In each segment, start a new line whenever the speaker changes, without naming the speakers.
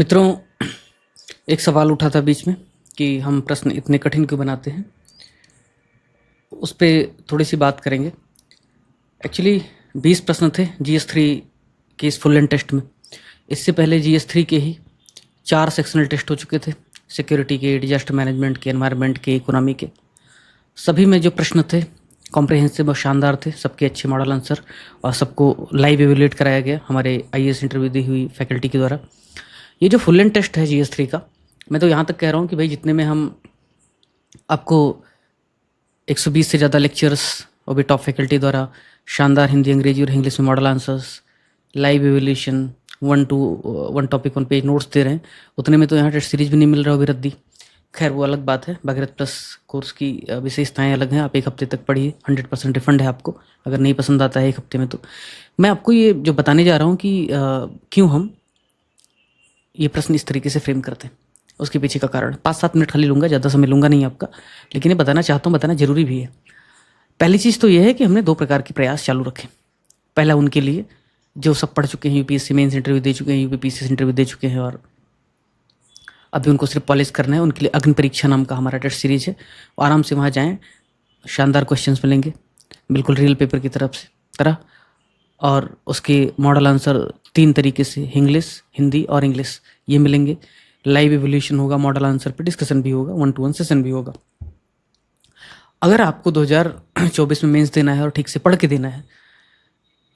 मित्रों, एक सवाल उठा था बीच में कि हम प्रश्न इतने कठिन क्यों बनाते हैं। उस पे थोड़ी सी बात करेंगे। एक्चुअली 20 प्रश्न थे GS3 के इस फुल एंड टेस्ट में। इससे पहले GS3 के ही 4 सेक्शनल टेस्ट हो चुके थे, सिक्योरिटी के, डिजास्टर मैनेजमेंट के, एनवायरनमेंट के, इकोनॉमी के। सभी में जो प्रश्न थे कॉम्प्रिहेंसिव और शानदार थे, सबके अच्छे मॉडल आंसर, और सबको लाइव एवेल्यूएट कराया गया हमारे IAS इंटरव्यू दी हुई फैकल्टी के द्वारा। ये जो फुल एंड टेस्ट है GS3 का, मैं तो यहाँ तक कह रहा हूँ कि भाई जितने में हम आपको 120 से ज़्यादा लेक्चर्स और भी टॉप फैकल्टी द्वारा शानदार हिंदी, अंग्रेजी और इंग्लिश में model answers, live evaluation, 1 topic 1 page notes दे रहे हैं, उतने में तो यहाँ टेस्ट सीरीज भी नहीं मिल रहा, वो भी रद्दी। खैर वो अलग बात है। भागीरथ प्लस कोर्स की विशेषताएं अलग हैं। आप 1 हफ्ते तक पढ़िए, 100% रिफंड है आपको अगर नहीं पसंद आता है 1 हफ्ते में। तो मैं आपको ये जो बताने जा रहा हूँ कि क्यों हम ये प्रश्न इस तरीके से फ्रेम करते हैं, उसके पीछे का कारण 5-7 मिनट खाली लूँगा, ज़्यादा समय लूँगा नहीं आपका, लेकिन ये बताना चाहता हूँ, बताना ज़रूरी भी है। पहली चीज़ तो ये है कि हमने 2 प्रकार के प्रयास चालू रखे। पहला उनके लिए जो सब पढ़ चुके हैं, UPSC मेंस इंटरव्यू दे चुके हैं, UPPCS इंटरव्यू दे चुके हैं और अभी उनको सिर्फ पॉलिश करना है, उनके लिए अग्नि परीक्षा नाम का हमारा टेस्ट सीरीज है। आराम से वहाँ जाएँ, शानदार क्वेश्चंस मिलेंगे, बिल्कुल रियल पेपर की तरह, और उसके मॉडल आंसर 3 तरीके से, इंग्लिश, हिंदी और इंग्लिश, ये मिलेंगे। लाइव एवोल्यूशन होगा, मॉडल आंसर पे डिस्कशन भी होगा, 1-to-1 सेशन भी होगा। अगर आपको 2024 में मेंस देना है और ठीक से पढ़ के देना है,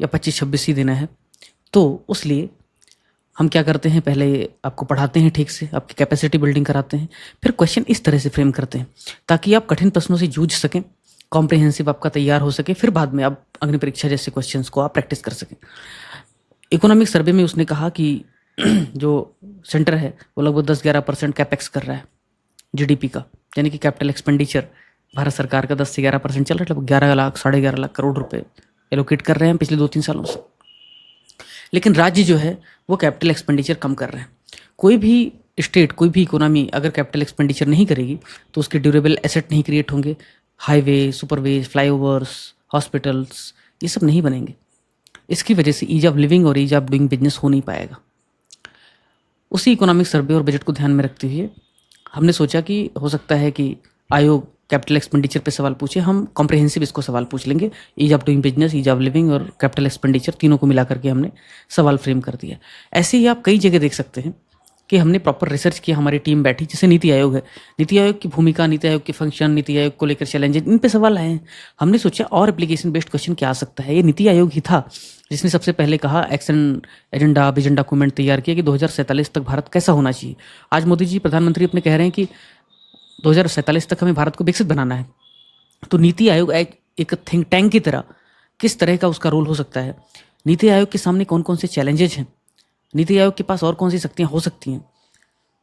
या 25-26 ही देना है, तो उस लिए हम क्या करते हैं, पहले आपको पढ़ाते हैं ठीक से, आपकी कैपेसिटी बिल्डिंग कराते हैं, फिर क्वेश्चन इस तरह से फ्रेम करते हैं ताकि आप कठिन प्रश्नों से जूझ सकें, कॉम्प्रिहेंसिव आपका तैयार हो सके, फिर बाद में आप अग्नि परीक्षा जैसे क्वेश्चंस को आप प्रैक्टिस कर सकें। इकोनॉमिक सर्वे में उसने कहा कि जो सेंटर है वो लगभग 10-11% कैपेक्स कर रहा है GDP का, यानी कि कैपिटल एक्सपेंडिचर भारत सरकार का 10 से 11% चल रहा है, लगभग 11 लाख 11.5 लाख करोड़ रुपए एलोकेट कर रहे हैं पिछले 2-3 सालों से। लेकिन राज्य जो है वो कैपिटल एक्सपेंडिचर कम कर रहे हैं। कोई भी स्टेट, कोई भी इकोनॉमी अगर कैपिटल एक्सपेंडिचर नहीं करेगी तो उसके ड्यूरेबल एसेट नहीं क्रिएट होंगे, हाईवे, सुपरवे, फ्लाईओवर्स, हॉस्पिटल्स, ये सब नहीं बनेंगे। इसकी वजह से ईज ऑफ लिविंग और ईज ऑफ डूइंग बिजनेस हो नहीं पाएगा। उसी इकोनॉमिक सर्वे और बजट को ध्यान में रखते हुए हमने सोचा कि हो सकता है कि आयोग कैपिटल एक्सपेंडिचर पे सवाल पूछे, हम कॉम्प्रिहेंसिव इसको सवाल पूछ लेंगे। Ease of doing business, ease of living और कैपिटल एक्सपेंडिचर, तीनों को मिला करके हमने सवाल फ्रेम कर दिया। ऐसे ही आप कई जगह देख सकते हैं कि हमने प्रॉपर रिसर्च किया, हमारी टीम बैठी, जैसे नीति आयोग है, नीति आयोग की भूमिका, नीति आयोग के फंक्शन, नीति आयोग को लेकर चैलेंजेस, इन पे सवाल आए हैं। हमने सोचा और एप्लीकेशन बेस्ड क्वेश्चन क्या आ सकता है। ये नीति आयोग ही था जिसने सबसे पहले कहा, एक्शन एजेंडा, विजन डॉक्यूमेंट तैयार किया कि 2047 तक भारत कैसा होना चाहिए। आज मोदी जी प्रधानमंत्री अपने कह रहे हैं कि 2047 तक हमें भारत को विकसित बनाना है। तो नीति आयोग एक थिंक टैंक की तरह किस तरह का उसका रोल हो सकता है, नीति आयोग के सामने कौन कौन से चैलेंजेज हैं, नीति आयोग के पास और कौन सी शक्तियाँ हो सकती हैं,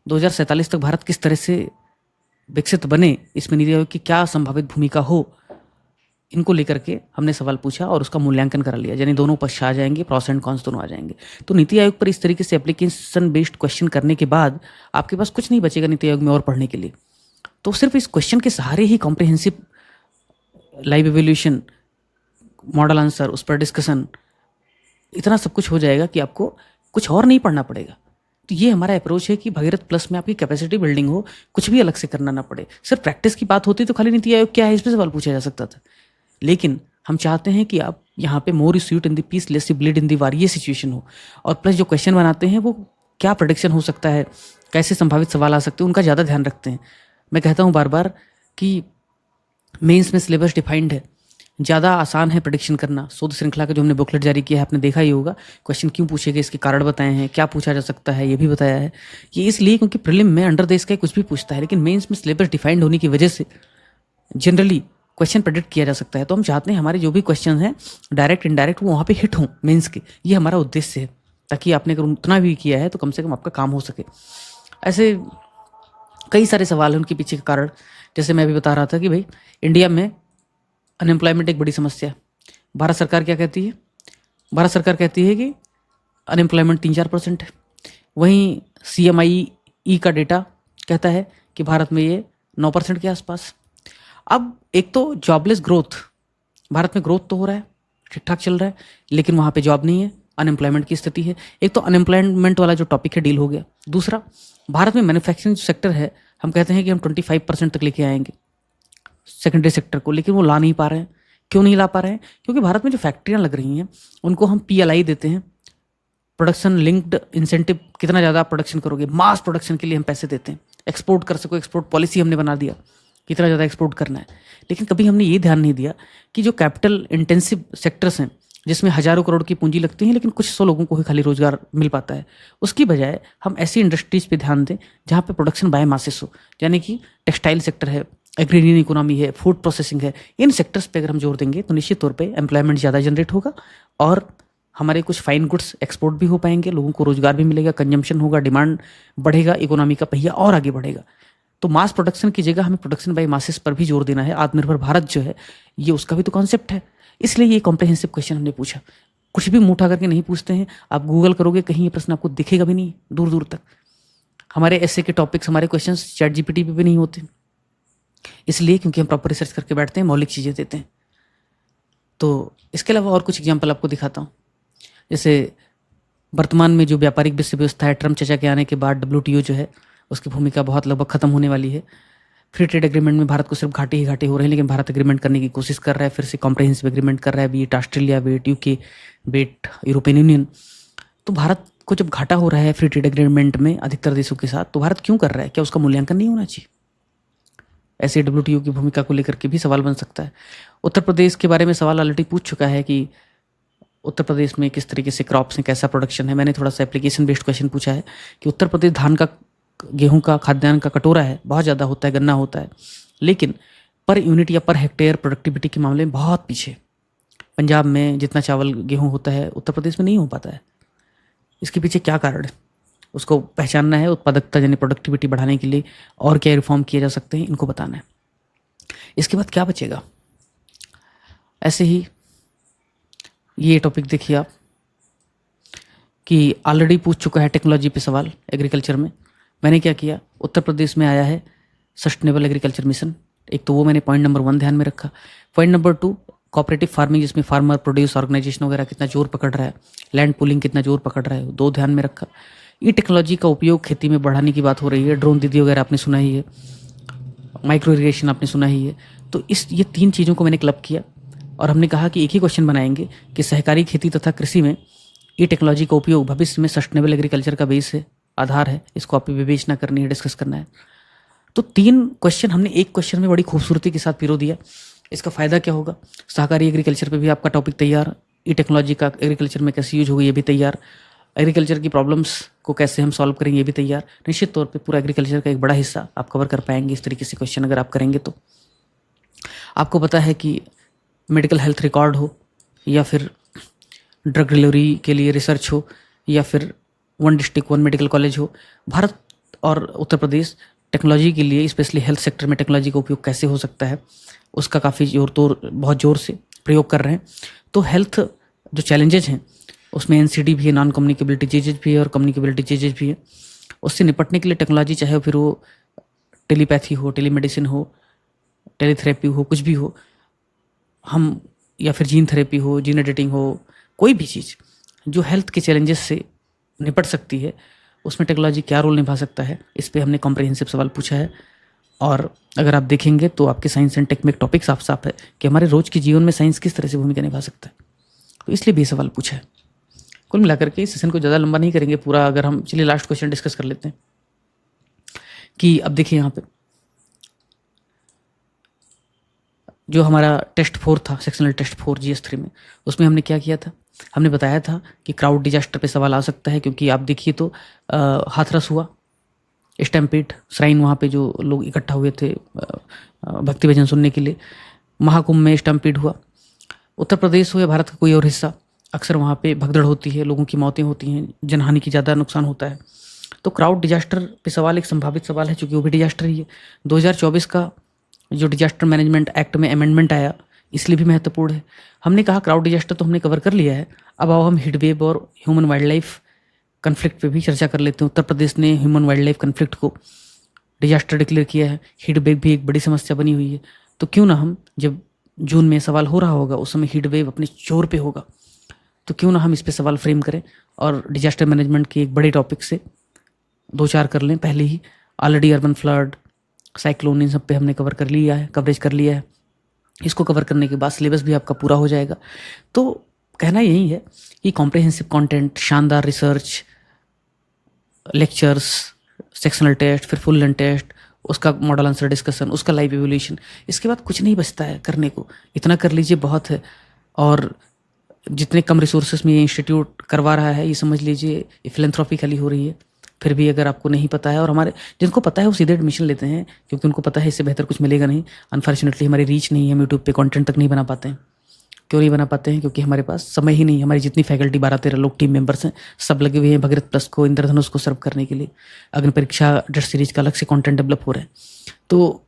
2047 तक भारत किस तरह से विकसित बने, इसमें नीति आयोग की क्या संभावित भूमिका हो, इनको लेकर के हमने सवाल पूछा और उसका मूल्यांकन करा लिया। यानी दोनों पक्ष आ जाएंगे, प्रॉस एंड कॉन्स दोनों आ जाएंगे। तो नीति आयोग पर इस तरीके से एप्लीकेशन बेस्ड क्वेश्चन करने के बाद आपके पास कुछ नहीं बचेगा नीति आयोग में और पढ़ने के लिए। तो सिर्फ इस क्वेश्चन के सहारे ही comprehensive, live evolution, model answer, उस पर डिस्कशन, इतना सब कुछ हो जाएगा कि आपको कुछ और नहीं पढ़ना पड़ेगा। तो ये हमारा अप्रोच है कि भागीरथ प्लस में आपकी कैपेसिटी बिल्डिंग हो, कुछ भी अलग से करना ना पड़े। सिर्फ प्रैक्टिस की बात होती तो खाली नीति आयोग क्या है इस पर सवाल पूछा जा सकता था, लेकिन हम चाहते हैं कि आप यहाँ पे more you sweat in the peace, less you bleed in the war, ये सिचुएशन हो। और प्लस जो क्वेश्चन बनाते हैं वो क्या प्रेडिक्शन हो सकता है, कैसे संभावित सवाल आ सकते हैं, उनका ज़्यादा ध्यान रखते हैं। मैं कहता हूँ बार बार कि मेंस में सिलेबस डिफाइंड है, ज़्यादा आसान है प्रेडिक्शन करना। शोध श्रृंखला का जो हमने बुकलेट जारी किया है, आपने देखा ही होगा, क्वेश्चन क्यों पूछे गए इसके कारण बताए हैं, क्या पूछा जा सकता है ये भी बताया है। ये इसलिए क्योंकि प्रीलिम में अंडर देश का कुछ भी पूछता है, लेकिन मेंस में सिलेबस डिफाइंड होने की वजह से जनरली क्वेश्चन प्रेडिक्ट किया जा सकता है। तो हम चाहते हैं हमारे जो भी क्वेश्चन हैं डायरेक्ट इनडायरेक्ट वो वहाँ पे हिट हों मेंस के, ये हमारा उद्देश्य है, ताकि आपने अगर उतना भी किया है तो कम से कम आपका काम हो सके। ऐसे कई सारे सवाल हैं उनके पीछे का कारण। जैसे मैं अभी बता रहा था कि भाई इंडिया में अनएम्प्लॉयमेंट एक बड़ी समस्या है। भारत सरकार क्या कहती है, भारत सरकार कहती है कि अनएम्प्लॉयमेंट 3-4% है। वहीं CMIE का डेटा कहता है कि भारत में ये 9% के आसपास। अब एक तो जॉबलेस ग्रोथ, भारत में ग्रोथ तो हो रहा है, ठीक ठाक चल रहा है, लेकिन वहाँ पे जॉब नहीं है, अनएम्प्लॉयमेंट की स्थिति है। एक तो अनएम्प्लॉयमेंट वाला जो टॉपिक है डील हो गया। दूसरा, भारत में मैन्युफैक्चरिंग सेक्टर है, हम कहते हैं कि हम 25% तक लेके आएंगे सेकेंडरी सेक्टर को, लेकिन वो ला नहीं पा रहे हैं। क्यों नहीं ला पा रहे हैं? क्योंकि भारत में जो फैक्ट्रियाँ लग रही हैं उनको हम PLI देते हैं, प्रोडक्शन लिंक्ड इंसेंटिव। कितना ज़्यादा आप प्रोडक्शन करोगे, मास प्रोडक्शन के लिए हम पैसे देते हैं। एक्सपोर्ट कर सको, एक्सपोर्ट पॉलिसी हमने बना दिया, कितना ज़्यादा एक्सपोर्ट करना है। लेकिन कभी हमने ये ध्यान नहीं दिया कि जो कैपिटल इंटेंसिव सेक्टर्स हैं, जिसमें हज़ारों करोड़ की पूंजी लगती है लेकिन कुछ 100 लोगों को ही खाली रोजगार मिल पाता है, उसकी बजाय हम ऐसी इंडस्ट्रीज पे ध्यान दें जहाँ पे प्रोडक्शन बाय मासेस हो, यानी कि टेक्सटाइल सेक्टर है, एग्रीरियन इकोनॉमी है, फूड प्रोसेसिंग है। इन सेक्टर्स पे अगर हम जोर देंगे तो निश्चित तौर पे एम्प्लॉयमेंट ज़्यादा जनरेट होगा और हमारे कुछ फाइन गुड्स एक्सपोर्ट भी हो पाएंगे, लोगों को रोजगार भी मिलेगा, कंजम्पशन होगा, डिमांड बढ़ेगा, इकोनॉमी का पहिया और आगे बढ़ेगा। तो मास प्रोडक्शन की जगह हमें प्रोडक्शन बाय मासेस पर भी जोर देना है। आत्मनिर्भर भारत जो है ये उसका भी तो कॉन्सेप्ट है। इसलिए ये कॉम्प्रिहेंसिव क्वेश्चन हमने पूछा। कुछ भी मुँह उठा करके नहीं पूछते हैं। आप गूगल करोगे कहीं ये प्रश्न आपको दिखेगा भी नहीं दूर दूर तक। हमारे ऐसे के टॉपिक्स, हमारे क्वेश्चन ChatGPT पे भी नहीं होते, इसलिए क्योंकि हम प्रॉपर रिसर्च करके बैठते हैं, मौलिक चीज़ें देते हैं। तो इसके अलावा और कुछ एग्जाम्पल आपको दिखाता हूँ। जैसे वर्तमान में जो व्यापारिक विश्व व्यवस्था है, ट्रम्प चाचा के आने के बाद WTO जो है उसकी भूमिका बहुत लगभग खत्म होने वाली है। फ्री ट्रेड एग्रीमेंट में भारत को सिर्फ घाटे ही घाटे हो रहे हैं, लेकिन भारत एग्रीमेंट करने की कोशिश कर रहा है, फिर से कॉम्प्रिहेंसिव एग्रीमेंट कर रहा है, beat Australia, beat UK, beat European Union. तो भारत को जब घाटा हो रहा है फ्री ट्रेड एग्रीमेंट में अधिकतर देशों के साथ, तो भारत क्यों कर रहा है? क्या उसका मूल्यांकन नहीं होना चाहिए? ऐसे WTO की भूमिका को लेकर के भी सवाल बन सकता है। उत्तर प्रदेश के बारे में सवाल ऑलरेडी पूछ चुका है कि उत्तर प्रदेश में किस तरीके से क्रॉप्स हैं, कैसा प्रोडक्शन है। मैंने थोड़ा सा एप्लीकेशन बेस्ड क्वेश्चन पूछा है कि उत्तर प्रदेश धान का, गेहूं का, खाद्यान्न का कटोरा है, बहुत ज़्यादा होता है, गन्ना होता है, लेकिन पर यूनिट या पर हेक्टेयर प्रोडक्टिविटी के मामले में बहुत पीछे। पंजाब में जितना चावल गेहूं होता है उत्तर प्रदेश में नहीं हो पाता है। इसके पीछे क्या कारण है, उसको पहचानना है। उत्पादकता यानी प्रोडक्टिविटी बढ़ाने के लिए और क्या रिफॉर्म किए जा सकते हैं, इनको बताना है। इसके बाद क्या बचेगा? ऐसे ही ये टॉपिक देखिए आप कि ऑलरेडी पूछ चुका है टेक्नोलॉजी पे सवाल एग्रीकल्चर में। मैंने क्या किया, उत्तर प्रदेश में आया है सस्टेनेबल एग्रीकल्चर मिशन, एक तो वो मैंने पॉइंट नंबर 1 ध्यान में रखा। पॉइंट नंबर 2, कोऑपरेटिव फार्मिंग, जिसमें फार्मर प्रोड्यूस ऑर्गेनाइजेशन वगैरह कितना जोर पकड़ रहा है, लैंड पूलिंग कितना जोर पकड़ रहा है, 2 ध्यान में रखा। ई टेक्नोलॉजी का उपयोग खेती में बढ़ाने की बात हो रही है, ड्रोन दीदी वगैरह आपने सुना ही है, माइक्रो इरिगेशन आपने सुना ही है। तो ये 3 चीज़ों को मैंने क्लब किया और हमने कहा कि एक ही क्वेश्चन बनाएंगे कि सहकारी खेती तथा कृषि में ई टेक्नोलॉजी का उपयोग भविष्य में सस्टेनेबल एग्रीकल्चर का बेस है, आधार है, इसको आप विवेचना करनी है, डिस्कस करना है। तो 3 क्वेश्चन हमने एक क्वेश्चन में बड़ी खूबसूरती के साथ पिरो दिया। इसका फ़ायदा क्या होगा? सहकारी एग्रीकल्चर पे भी आपका टॉपिक तैयार, ई टेक्नोलॉजी का एग्रीकल्चर में कैसे यूज होगी ये भी तैयार, एग्रीकल्चर की प्रॉब्लम्स को कैसे हम सॉल्व करेंगे ये भी तैयार। निश्चित तौर पे पूरा एग्रीकल्चर का एक बड़ा हिस्सा आप कवर कर पाएंगे इस तरीके से क्वेश्चन अगर आप करेंगे तो। आपको पता है कि मेडिकल हेल्थ रिकॉर्ड हो या फिर ड्रग डिलीवरी के लिए रिसर्च हो या फिर 1 डिस्ट्रिक्ट 1 मेडिकल कॉलेज हो, भारत और उत्तर प्रदेश टेक्नोलॉजी के लिए, स्पेशली हेल्थ सेक्टर में टेक्नोलॉजी का उपयोग कैसे हो सकता है उसका काफ़ी बहुत ज़ोर से प्रयोग कर रहे हैं। तो हेल्थ जो चैलेंजेज हैं उसमें NCD भी है, नॉन कम्युनिकेबिलिटी डिजीज भी है और कम्युनिकेबिलिटी डिजीज भी है। उससे निपटने के लिए टेक्नोलॉजी, चाहे फिर वो टेलीपैथी हो, टेलीमेडिसिन हो, टेलीथेरेपी हो, कुछ भी हो, हम या फिर जीन थेरेपी हो, जीन एडिटिंग हो, कोई भी चीज़ जो हेल्थ के चैलेंजेस से निपट सकती है, उसमें टेक्नोलॉजी क्या रोल निभा सकता है, इस पे हमने कॉम्प्रिहेंसिव सवाल पूछा है। और अगर आप देखेंगे तो आपके साइंस एंड टेक में एक टॉपिक साफ साफ है कि हमारे रोज के जीवन में साइंस किस तरह से भूमिका निभा सकता है, तो इसलिए भी सवाल पूछा है। कुल मिलाकर के इस सेशन को ज़्यादा लंबा नहीं करेंगे पूरा, अगर हम चलिए लास्ट क्वेश्चन डिस्कस कर लेते हैं कि अब देखिए यहाँ पे जो हमारा टेस्ट 4 था, सेक्शनल टेस्ट 4 GS3 में, उसमें हमने क्या किया था, हमने बताया था कि क्राउड डिजास्टर पे सवाल आ सकता है, क्योंकि आप देखिए तो हाथरस हुआ, स्टैम्पेड, श्राइन, वहाँ पे जो लोग इकट्ठा हुए थे भक्ति भजन सुनने के लिए, महाकुंभ में स्टैम्पेड हुआ। उत्तर प्रदेश हो या भारत का कोई और हिस्सा, अक्सर वहाँ पे भगदड़ होती है, लोगों की मौतें होती हैं, जनहानि की ज़्यादा नुकसान होता है। तो क्राउड डिजास्टर पे सवाल एक संभावित सवाल है, चूँकि वो भी डिजास्टर ही है। 2024 का जो डिजास्टर मैनेजमेंट एक्ट में अमेंडमेंट आया, इसलिए भी महत्वपूर्ण है। हमने कहा क्राउड डिजास्टर तो हमने कवर कर लिया है, अब आओ हम हीट वेव और ह्यूमन वाइल्ड लाइफ कन्फ्लिक्ट पे भी चर्चा कर लेते हैं। उत्तर प्रदेश ने ह्यूमन वाइल्ड लाइफ कन्फ्लिक्ट को डिजास्टर डिक्लेयर किया है, हीट वेव भी एक बड़ी समस्या बनी हुई है। तो क्यों ना हम, जब जून में सवाल हो रहा होगा उस समय हीट वेव अपने जोर पे होगा, तो क्यों ना हम इस पे सवाल फ्रेम करें और डिजास्टर मैनेजमेंट के एक बड़े टॉपिक से 2-4 कर लें पहले ही। ऑलरेडी अर्बन फ्लड, साइक्लोन, इन सब पे हमने कवरेज कर लिया है। इसको कवर करने के बाद सिलेबस भी आपका पूरा हो जाएगा। तो कहना यही है कि कॉम्प्रिहेंसिव कंटेंट, शानदार रिसर्च, लेक्चर्स, सेक्शनल टेस्ट, फिर फुल लेंथ टेस्ट, उसका मॉडल आंसर डिस्कशन, उसका लाइव इवोल्यूशन, इसके बाद कुछ नहीं बचता है करने को। इतना कर लीजिए बहुत है। और जितने कम रिसोर्सेज में ये इंस्टीट्यूट करवा रहा है, ये समझ लीजिए ये फिलैंथ्रोपिकली हो रही है। फिर भी अगर आपको नहीं पता है, और हमारे जिनको पता है वो सीधे एडमिशन लेते हैं क्योंकि उनको पता है इससे बेहतर कुछ मिलेगा नहीं। अनफॉर्चुनेटली हमारी रीच नहीं है, हम यूट्यूब पे कंटेंट तक नहीं बना पाते हैं। क्यों नहीं बना पाते हैं? क्योंकि हमारे पास समय ही नहीं है। हमारी जितनी फैकल्टी 12-13 लोग टीम मेंबर्स हैं, सब लगे हुए हैं भगीरथ प्लस को, इंद्रधनुष को सर्व करने के लिए। अग्नि परीक्षा टेस्ट सीरीज का अलग से कंटेंट डेवलप हो रहा है, तो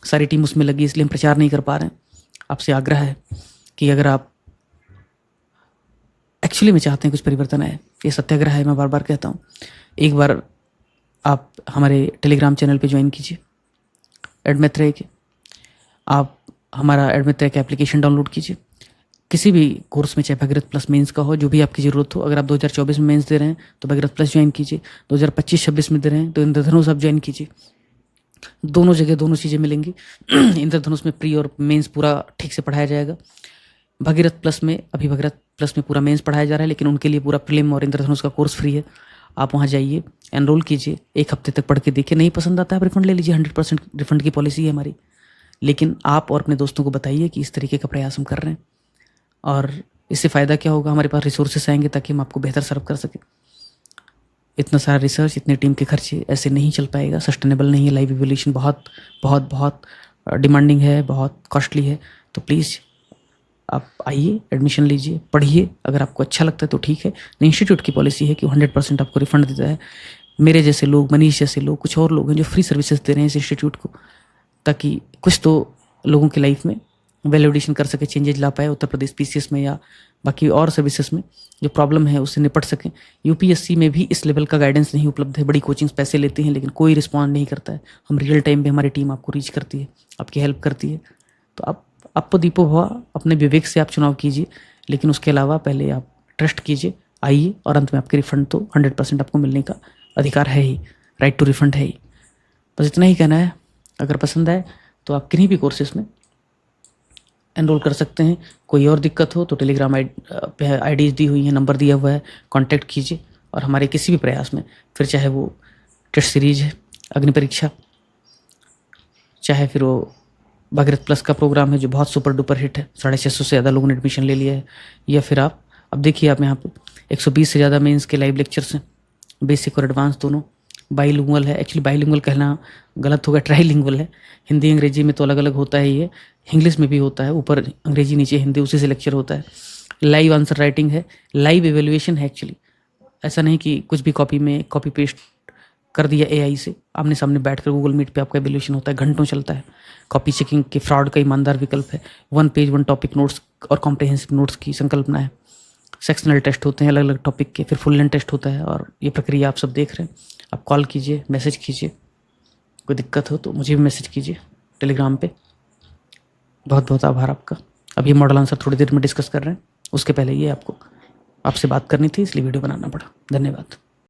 सारी टीम उसमें लगी, इसलिए हम प्रचार नहीं कर पा रहे हैं। आपसे आग्रह है कि अगर आप एक्चुअली में चाहते हैं कुछ परिवर्तन आए, ये सत्याग्रह है, मैं बार बार कहता हूँ, एक बार आप हमारे टेलीग्राम चैनल पे ज्वाइन कीजिए एडमित्रेय के। आप हमारा एडमित्रेय का एप्लीकेशन डाउनलोड कीजिए। किसी भी कोर्स में, चाहे भगीरथ प्लस मेंस का हो, जो भी आपकी ज़रूरत हो। अगर आप 2024 में मेंस दे रहे हैं तो भगीरथ प्लस ज्वाइन कीजिए। 2025-26 में दे रहे हैं तो इंद्रधनुष आप ज्वाइन कीजिए। दोनों जगह दोनों चीज़ें मिलेंगी। इंद्रधनुष में प्री और मेंस पूरा ठीक से पढ़ाया जाएगा। भगीरथ प्लस में, अभी भगीरथ प्लस में पूरा मेंस पढ़ाया जा रहा है, लेकिन उनके लिए पूरा प्रीलिम और इंद्रधनुष का कोर्स फ्री है। आप वहाँ जाइए, एनरोल कीजिए, 1 हफ्ते तक पढ़ के देखिए। नहीं पसंद आता है आप रिफंड ले लीजिए, 100% रिफंड की पॉलिसी है हमारी। लेकिन आप और अपने दोस्तों को बताइए कि इस तरीके का प्रयास हम कर रहे हैं, और इससे फ़ायदा क्या होगा, हमारे पास रिसोर्सेस आएंगे ताकि हम आपको बेहतर सर्व कर सकें। इतना सारा रिसर्च, इतने टीम के खर्चे ऐसे नहीं चल पाएगा, सस्टेनेबल नहीं है। लाइव इवोल्यूशन बहुत बहुत बहुत डिमांडिंग है, बहुत कॉस्टली है। तो प्लीज़ आप आइए, एडमिशन लीजिए, पढ़िए। अगर आपको अच्छा लगता है तो ठीक है। इंस्टीट्यूट की पॉलिसी है कि 100% आपको रिफंड देता है। मेरे जैसे लोग, मनीष जैसे लोग, कुछ और लोग हैं जो फ्री सर्विसेज दे रहे हैं इस इंस्टीट्यूट को, ताकि कुछ तो लोगों की लाइफ में वैल्यूएडिशन कर सके, चेंजेज ला पाए उत्तर प्रदेश पीसीएस में या बाकी और सर्विसेज में जो प्रॉब्लम है उससे निपट सकें। यूपीएससी में भी इस लेवल का गाइडेंस नहीं उपलब्ध है। बड़ी कोचिंग्स पैसे लेते हैं लेकिन कोई रिस्पॉन्ड नहीं करता है। हम रियल टाइम पे, हमारी टीम आपको रीच करती है, आपकी हेल्प करती है। तो आप आपको दीपो भवा, अपने विवेक से आप चुनाव कीजिए, लेकिन उसके अलावा पहले आप ट्रस्ट कीजिए, आइए, और अंत में आपके रिफंड तो 100% आपको मिलने का अधिकार है ही, राइट टू रिफंड है ही। बस इतना ही कहना है। अगर पसंद आए तो आप किन्हीं भी कोर्सेज में एनरोल कर सकते हैं। कोई और दिक्कत हो तो टेलीग्राम आईडीज दी हुई है, नंबर दिया हुआ है, कांटेक्ट कीजिए। और हमारे किसी भी प्रयास में, फिर चाहे वो टेस्ट सीरीज है, अग्नि परीक्षा, चाहे फिर वो भगीरथ प्लस का प्रोग्राम है जो बहुत सुपर डुपर हिट है, 650 से ज़्यादा लोगों ने एडमिशन ले लिया है, या फिर आप अब देखिए, आप यहाँ पे 120 से ज़्यादा मेंस के लाइव लेक्चर्स हैं, बेसिक और एडवांस दोनों। बाईलिंगुअल है, एक्चुअली बाईलिंगुअल कहना गलत होगा, ट्राईलिंगुअल है। हिंदी अंग्रेजी में तो अलग अलग होता है, ये इंग्लिश में भी होता है, ऊपर अंग्रेजी नीचे हिंदी, उसी से लेक्चर होता है। लाइव आंसर राइटिंग है, लाइव एवेल्युएशन है। एक्चुअली ऐसा नहीं कि कुछ भी कॉपी में कॉपी पेस्ट कर दिया एआई से, आमने सामने बैठकर गूगल मीट पे आपका एवेल्युएशन होता है, घंटों चलता है। कॉपी चेकिंग के फ्रॉड का ईमानदार विकल्प है। 1 पेज 1 टॉपिक नोट्स और कॉम्प्रिहेंसिव नोट्स की संकल्पना है। सेक्शनल टेस्ट होते हैं अलग अलग टॉपिक के, फिर फुल लेंथ टेस्ट होता है, और ये प्रक्रिया आप सब देख रहे हैं। आप कॉल कीजिए, मैसेज कीजिए, कोई दिक्कत हो तो मुझे भी मैसेज कीजिए टेलीग्राम पे। बहुत बहुत आभार आपका। अब ये मॉडल आंसर थोड़ी देर में डिस्कस कर रहे हैं, उसके पहले ये आपको आपसे बात करनी थी, इसलिए वीडियो बनाना पड़ा। धन्यवाद।